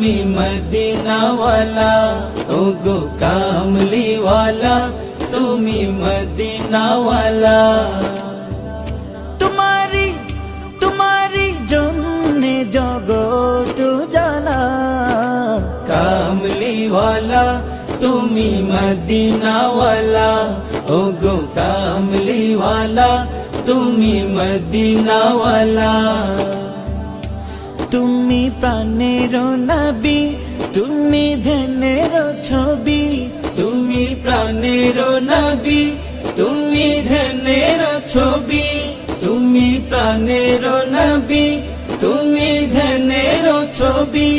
তুমি মদিনাওয়ালা, ওগো কামলিওয়ালা, তুমি মদিনাওয়ালা। তোমারি জন্যে জগৎ জানা, কামলিওয়ালা তুমি মদিনাওয়ালা, ওগো কামলিওয়ালা, তুমি মদিনাওয়ালা। তুমি প্রাণের নবী, তুমি ধ্যানের ছবি, তুমি প্রাণের নবী, তুমি ধ্যানের ছবি, তুমি প্রাণের নবী, তুমি ধ্যানের ছবি।